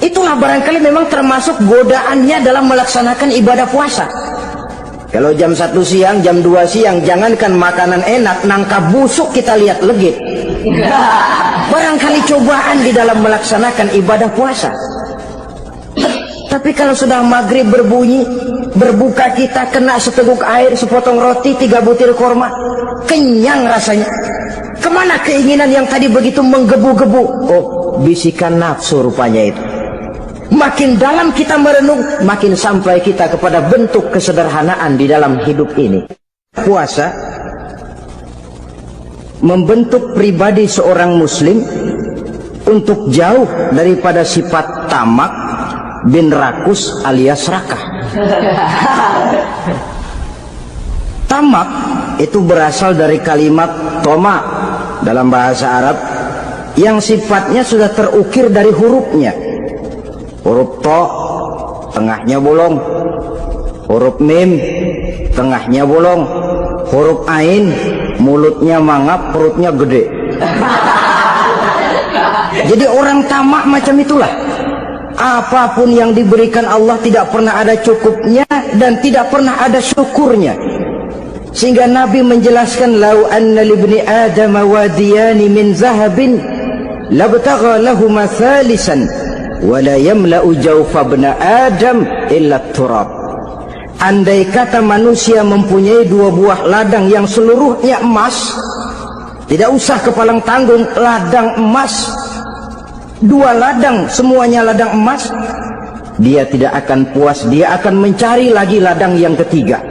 Itulah barangkali memang termasuk godaannya dalam melaksanakan ibadah puasa. Kalau jam 1 siang, jam 2 siang, jangankan makanan enak, nangka busuk kita lihat legit. Barangkali cobaan di dalam melaksanakan ibadah puasa. Tapi kalau sudah maghrib berbunyi, berbuka kita kena seteguk air, sepotong roti, 3 butir korma, kenyang rasanya. Kemana keinginan yang tadi begitu menggebu-gebu? Oh, bisikan nafsu rupanya itu. Makin dalam kita merenung, makin sampai kita kepada bentuk kesederhanaan di dalam hidup ini. Puasa membentuk pribadi seorang muslim untuk jauh daripada sifat tamak bin rakus alias rakah. Tamak itu berasal dari kalimat toma dalam bahasa Arab yang sifatnya sudah terukir dari hurufnya. Huruf to, tengahnya bolong. Huruf mim, tengahnya bolong. Huruf ain, mulutnya mangap, perutnya gede. Jadi orang tamak macam itulah. Apapun yang diberikan Allah tidak pernah ada cukupnya dan tidak pernah ada syukurnya. Sehingga Nabi menjelaskan, lau anna libni adam wadiyani min zahabin labtagha lahuma thalisan wala yamla'u jawfa ibna adam illa turab. Andai kata manusia mempunyai 2 buah ladang yang seluruhnya emas, tidak usah kepalang tanggung, ladang emas, 2 ladang semuanya ladang emas, dia tidak akan puas, dia akan mencari lagi ladang yang ketiga.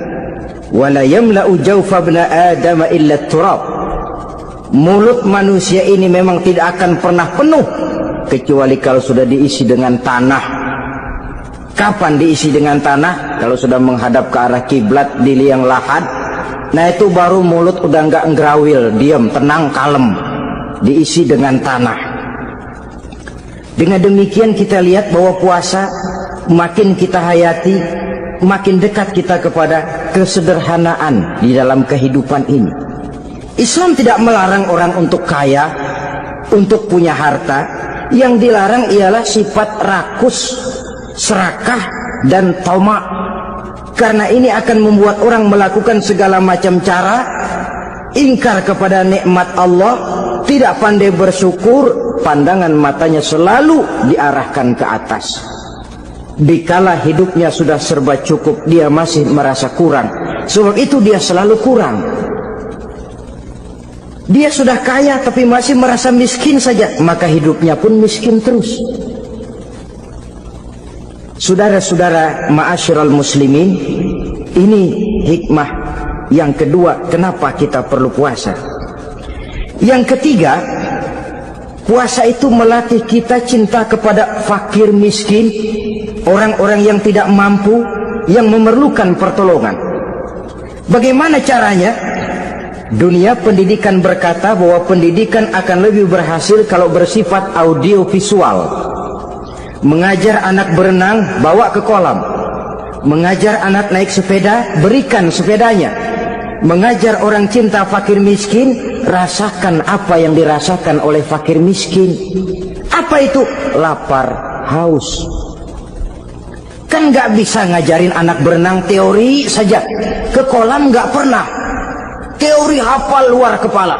Wala yamla'u jawfa ibna adam illa turab. Mulut manusia ini memang tidak akan pernah penuh kecuali kalau sudah diisi dengan tanah. Kapan diisi dengan tanah? Kalau sudah menghadap ke arah kiblat di liang lahat, nah itu baru mulut udah nggak ngerawil, diam, tenang, kalem, diisi dengan tanah. Dengan demikian kita lihat bahwa puasa makin kita hayati, makin dekat kita kepada kesederhanaan di dalam kehidupan ini. Islam tidak melarang orang untuk kaya, untuk punya harta. Yang dilarang ialah sifat rakus, serakah, dan tamak. Karena ini akan membuat orang melakukan segala macam cara, ingkar kepada nikmat Allah, tidak pandai bersyukur, pandangan matanya selalu diarahkan ke atas. Dikala hidupnya sudah serba cukup, dia masih merasa kurang. Sebab itu dia selalu kurang. Dia sudah kaya tapi masih merasa miskin saja, maka hidupnya pun miskin terus. Saudara-saudara ma'asyiral muslimin, ini hikmah yang kedua kenapa kita perlu puasa. Yang ketiga, puasa itu melatih kita cinta kepada fakir miskin, orang-orang yang tidak mampu, yang memerlukan pertolongan. Bagaimana caranya? Dunia pendidikan berkata bahwa pendidikan akan lebih berhasil kalau bersifat audiovisual. Mengajar anak berenang, bawa ke kolam. Mengajar anak naik sepeda, berikan sepedanya. Mengajar orang cinta fakir miskin, rasakan apa yang dirasakan oleh fakir miskin. Apa itu? Lapar, haus. Kan nggak bisa ngajarin anak berenang teori saja, ke kolam nggak pernah. Teori hafal luar kepala,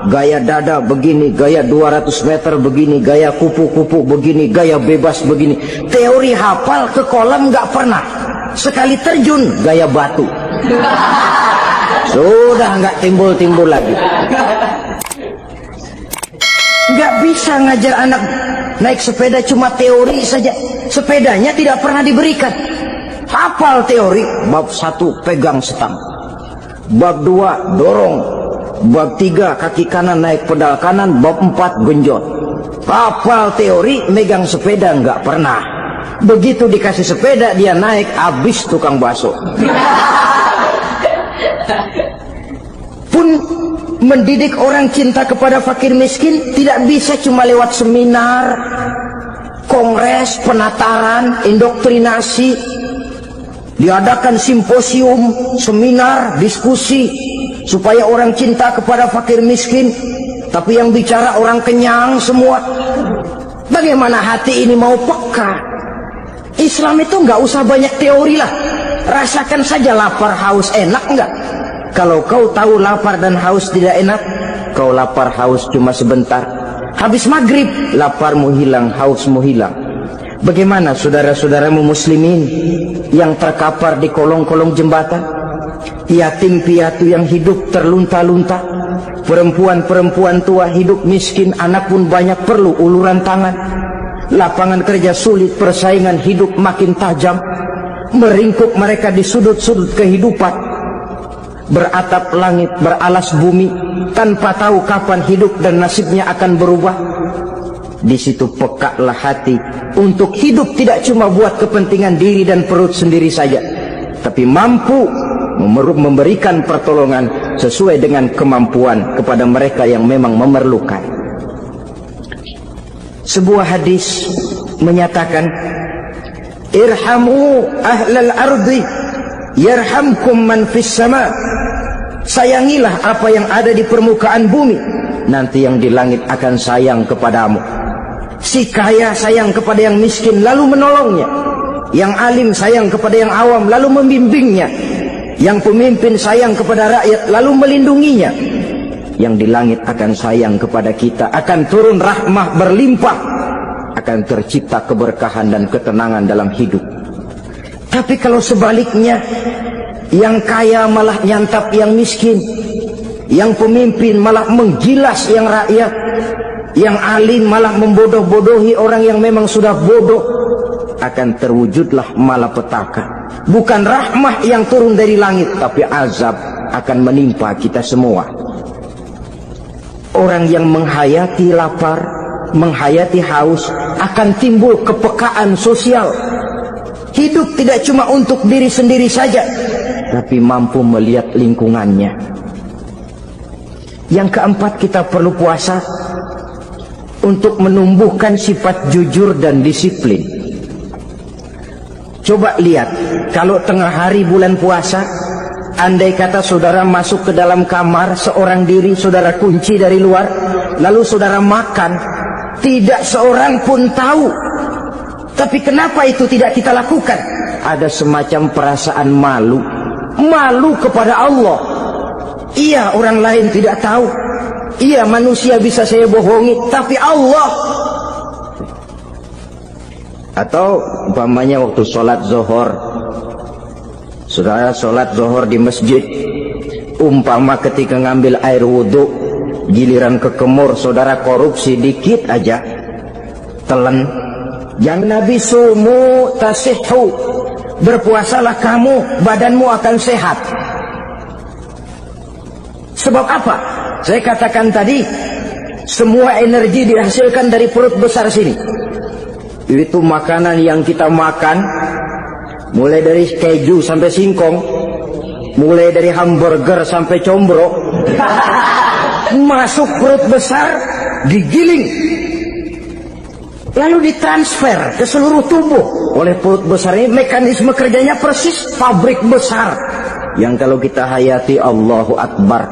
gaya dada begini, gaya 200 meter begini, gaya kupu-kupu begini, gaya bebas begini. Teori hafal, ke kolam nggak pernah. Sekali terjun gaya batu, sudah nggak timbul-timbul lagi. Nggak bisa ngajar anak naik sepeda cuma teori saja, sepedanya tidak pernah diberikan. Hafal teori, bab 1 pegang setang, bab 2 dorong, bab 3 kaki kanan naik pedal kanan, bab 4 genjot. Hafal teori, megang sepeda nggak pernah. Begitu dikasih sepeda dia naik, habis tukang bakso. Pun mendidik orang cinta kepada fakir miskin tidak bisa cuma lewat seminar, kongres, penataran, indoktrinasi. Diadakan simposium, seminar, diskusi supaya orang cinta kepada fakir miskin, tapi yang bicara orang kenyang semua. Bagaimana hati ini mau peka? Islam itu nggak usah banyak teori lah. Rasakan saja lapar haus, enak nggak? Kalau kau tahu lapar dan haus tidak enak, kau lapar haus cuma sebentar. Habis maghrib, laparmu hilang, hausmu hilang. Bagaimana saudara-saudaramu muslimin yang terkapar di kolong-kolong jembatan? Yatim piatu yang hidup terlunta-lunta, perempuan-perempuan tua hidup miskin, anak pun banyak perlu uluran tangan. Lapangan kerja sulit, persaingan hidup makin tajam, meringkuk mereka di sudut-sudut kehidupan. Beratap langit, beralas bumi, tanpa tahu kapan hidup dan nasibnya akan berubah. Di situ pekaklah hati untuk hidup tidak cuma buat kepentingan diri dan perut sendiri saja, tapi mampu memberikan pertolongan sesuai dengan kemampuan kepada mereka yang memang memerlukan. Sebuah hadis menyatakan, irhamu ahlal ardi yarhamkum man fis sama. Sayangilah apa yang ada di permukaan bumi, nanti yang di langit akan sayang kepadamu. Si kaya sayang kepada yang miskin lalu menolongnya, yang alim sayang kepada yang awam lalu membimbingnya, yang pemimpin sayang kepada rakyat lalu melindunginya. Yang di langit akan sayang kepada kita, akan turun rahmah berlimpah, akan tercipta keberkahan dan ketenangan dalam hidup. Tapi kalau sebaliknya, yang kaya malah nyantap yang miskin, yang pemimpin malah menggilas yang rakyat, yang alim malah membodoh-bodohi orang yang memang sudah bodoh, akan terwujudlah malapetaka. Bukan rahmah yang turun dari langit, tapi azab akan menimpa kita semua. Orang yang menghayati lapar, menghayati haus, akan timbul kepekaan sosial. Hidup tidak cuma untuk diri sendiri saja, tapi mampu melihat lingkungannya. Yang keempat, kita perlu puasa untuk menumbuhkan sifat jujur dan disiplin. Coba lihat, kalau tengah hari bulan puasa, andai kata saudara masuk ke dalam kamar seorang diri, saudara kunci dari luar, lalu saudara makan, tidak seorang pun tahu. Tapi kenapa itu tidak kita lakukan? Ada semacam perasaan malu, malu kepada Allah. Iya, orang lain tidak tahu. Iya, manusia bisa saya bohongi, tapi Allah. Atau umpamanya waktu sholat zuhur, saudara sholat zuhur di masjid, umpama ketika ngambil air wudhu, giliran ke kemur, saudara korupsi dikit aja, telan. Yang Nabi sumu tasihhu, berpuasalah kamu, badanmu akan sehat. Sebab apa? Saya katakan tadi, semua energi dihasilkan dari perut besar sini. Itu makanan yang kita makan, mulai dari keju sampai singkong, mulai dari hamburger sampai combro, masuk perut besar, digiling, lalu ditransfer ke seluruh tubuh oleh perut besar ini. Mekanisme kerjanya persis pabrik besar yang kalau kita hayati, Allahu Akbar,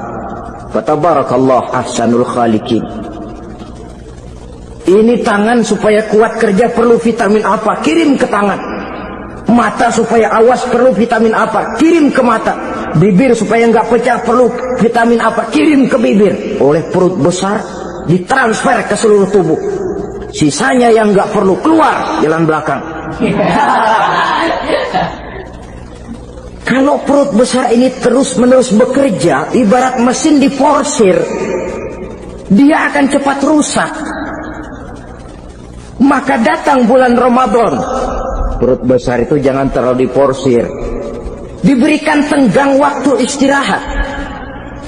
fatabarakallah ahsanul khaliqin. Ini tangan supaya kuat kerja perlu vitamin apa? Kirim ke tangan. Mata supaya awas perlu vitamin apa? Kirim ke mata. Bibir supaya nggak pecah perlu vitamin apa? Kirim ke bibir. Oleh perut besar ditransfer ke seluruh tubuh. Sisanya yang nggak perlu keluar jalan belakang. Kalau perut besar ini terus-menerus bekerja, ibarat mesin diforsir, dia akan cepat rusak. Maka datang bulan Ramadan, perut besar itu jangan terlalu diporsir, diberikan tenggang waktu istirahat.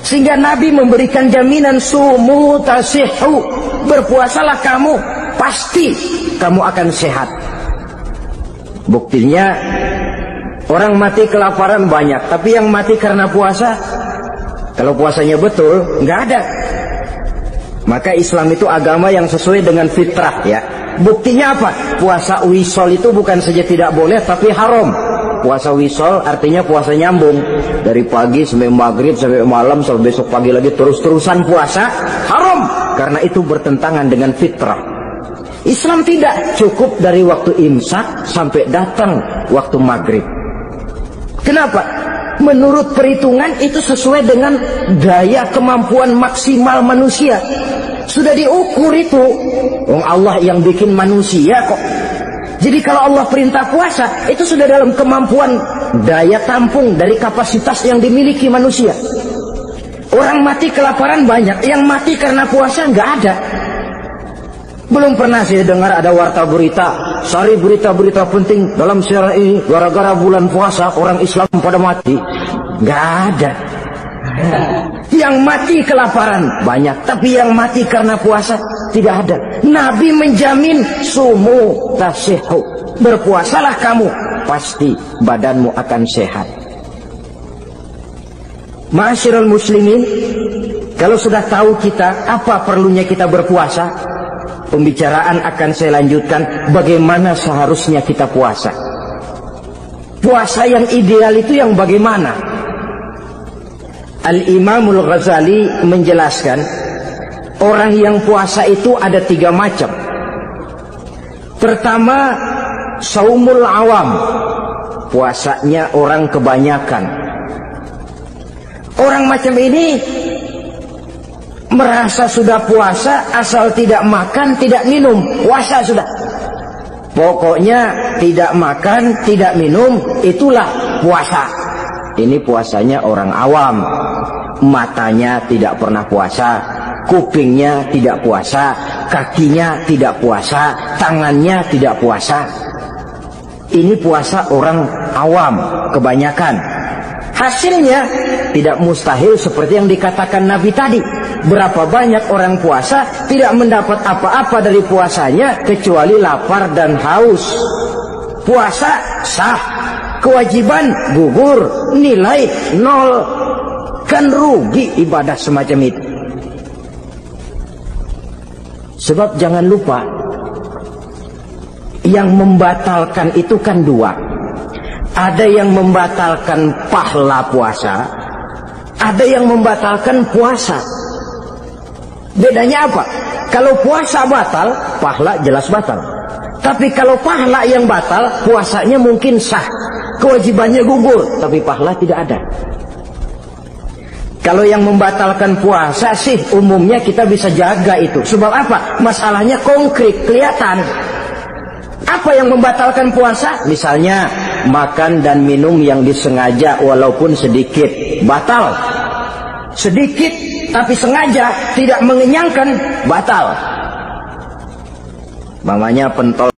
Sehingga Nabi memberikan jaminan sumu tasihhu, berpuasalah kamu, pasti kamu akan sehat. Buktinya orang mati kelaparan banyak, tapi yang mati karena puasa, kalau puasanya betul, nggak ada. Maka Islam itu agama yang sesuai dengan fitrah, ya. Buktinya apa? Puasa wisol itu bukan saja tidak boleh, tapi haram. Puasa wisol artinya puasa nyambung, dari pagi sampai maghrib sampai malam sampai besok pagi lagi terus-terusan puasa, haram, karena itu bertentangan dengan fitrah. Islam tidak, cukup dari waktu imsak sampai datang waktu maghrib. Kenapa? Menurut perhitungan itu sesuai dengan daya kemampuan maksimal manusia. Sudah diukur itu. Allah yang bikin manusia kok. Jadi kalau Allah perintah puasa, itu sudah dalam kemampuan daya tampung dari kapasitas yang dimiliki manusia. Orang mati kelaparan banyak, yang mati karena puasa nggak ada. Belum pernah saya dengar ada warta berita, sari berita-berita penting dalam siaran ini, gara-gara bulan puasa orang Islam pada mati. Nggak ada. Yang mati kelaparan banyak, tapi yang mati karena puasa tidak ada. Nabi menjamin sumu tasihu, berpuasalah kamu, pasti badanmu akan sehat. Ma'asyiral muslimin, kalau sudah tahu kita apa perlunya kita berpuasa, pembicaraan akan saya lanjutkan bagaimana seharusnya kita puasa. Puasa yang ideal itu yang bagaimana? Al-Imamul Ghazali menjelaskan, orang yang puasa itu ada 3 macam. Pertama, saumul awam, puasanya orang kebanyakan. Orang macam ini merasa sudah puasa asal tidak makan, tidak minum, puasa sudah. Pokoknya tidak makan, tidak minum, itulah puasa. Ini puasanya orang awam. Matanya tidak pernah puasa, kupingnya tidak puasa, kakinya tidak puasa, tangannya tidak puasa. Ini puasa orang awam kebanyakan. Hasilnya tidak mustahil seperti yang dikatakan Nabi tadi. Berapa banyak orang puasa tidak mendapat apa-apa dari puasanya kecuali lapar dan haus. Puasa sah, kewajiban gugur, nilai 0. Kan rugi ibadah semacam itu. Sebab jangan lupa, yang membatalkan itu kan 2. Ada yang membatalkan pahala puasa, ada yang membatalkan puasa. Bedanya apa? Kalau puasa batal, pahala jelas batal. Tapi kalau pahala yang batal, puasanya mungkin sah, kewajibannya gugur, tapi pahala tidak ada. Kalau yang membatalkan puasa sih umumnya kita bisa jaga itu. Sebab apa? Masalahnya konkret, kelihatan. Apa yang membatalkan puasa? Misalnya makan dan minum yang disengaja walaupun sedikit, batal. Sedikit tapi sengaja tidak mengenyangkan, batal. Mamanya pentol